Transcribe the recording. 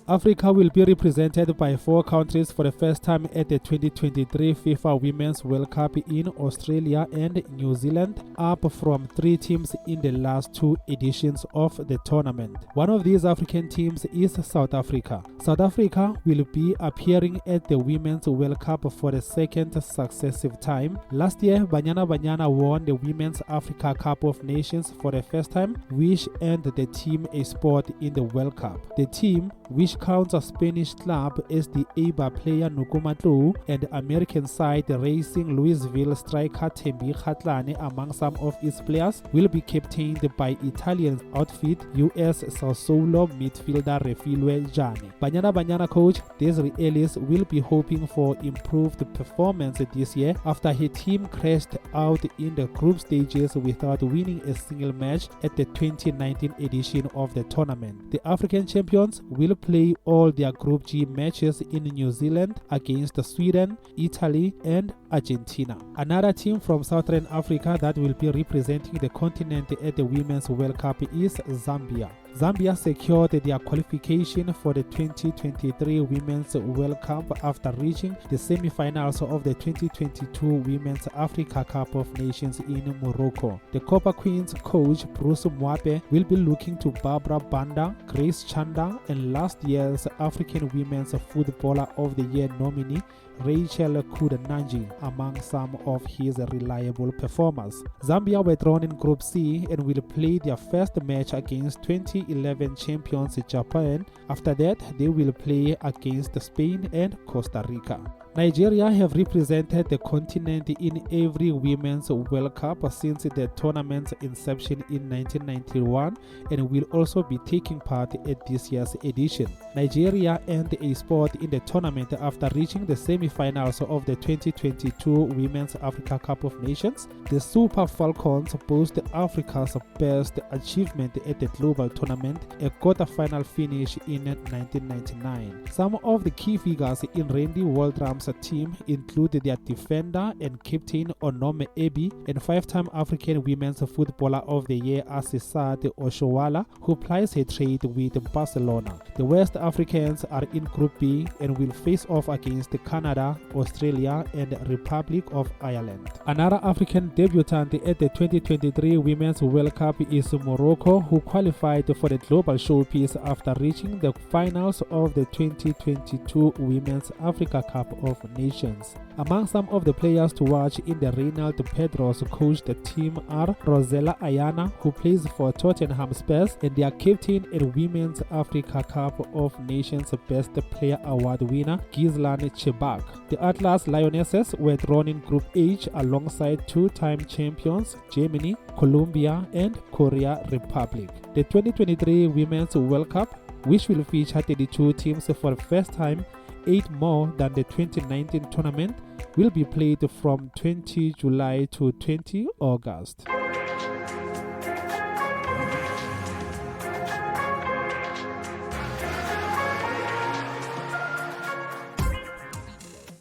Africa will be represented by 4 countries for the first time at the 2023 FIFA Women's World Cup in Australia and New Zealand, up from 3 teams in the last 2 editions of the tournament. One of these African teams is South Africa. South Africa will be appearing at the Women's World Cup for the 2nd successive time. Last year, Banyana Banyana won the Women's Africa Cup of Nations for the first time, which earned the team a spot in the World Cup. The team, which counts a Spanish club as the ABA player Nukumatlu and American side Racing Louisville striker Thembi Kgatlana among some of its players, will be captained by Italian outfit US Sassuolo midfielder Refilwe Gianni. Banyana Banyana coach Desiree Ellis will be hoping for improved performance this year after her team crashed out in the group stages without winning a single match at the 2019 edition of the tournament. The African champions will play all their Group G matches in New Zealand against Sweden, Italy and Argentina. Another team from Southern Africa that will be representing the continent at the Women's World Cup is Zambia. Zambia secured their qualification for the 2023 Women's World Cup after reaching the semi-finals of the 2022 Women's Africa Cup of Nations in Morocco. The Copper Queens coach Bruce Mwape will be looking to Barbara Banda, Grace Chanda and last year's African Women's Footballer of the Year nominee Rachel Kudananji among some of his reliable performers. Zambia were drawn in Group C and will play their first match against 2011 champions Japan. After that, they will play against Spain and Costa Rica. Nigeria have represented the continent in every Women's World Cup since the tournament's inception in 1991 and will also be taking part at this year's edition. Nigeria earned a spot in the tournament after reaching the semi-finals of the 2022 Women's Africa Cup of Nations. The Super Falcons boast Africa's best achievement at the global tournament, a quarter-final finish in 1999. Some of the key figures in Randy Waldram's team include their defender and captain Onome Ebi and 5-time African Women's Footballer of the Year Asisat Oshowala, who plies her trade with Barcelona. The West Africans are in Group B and will face off against Canada, Australia and Republic of Ireland. Another African debutant at the 2023 Women's World Cup is Morocco, who qualified for the global showpiece after reaching the finals of the 2022 Women's Africa Cup of Nations. Among some of the players to watch in the Reynald Pedros coached team are Rosella Ayana, who plays for Tottenham Spurs, and their captain and Women's Africa Cup of Nations Best Player Award winner Gislan Chebak. The Atlas Lionesses were drawn in Group H alongside 2-time champions Germany, Colombia and Korea Republic. The 2023 Women's World Cup, which will feature 32 teams for the first time, 8 more than the 2019 tournament, will be played from 20 July to 20 August.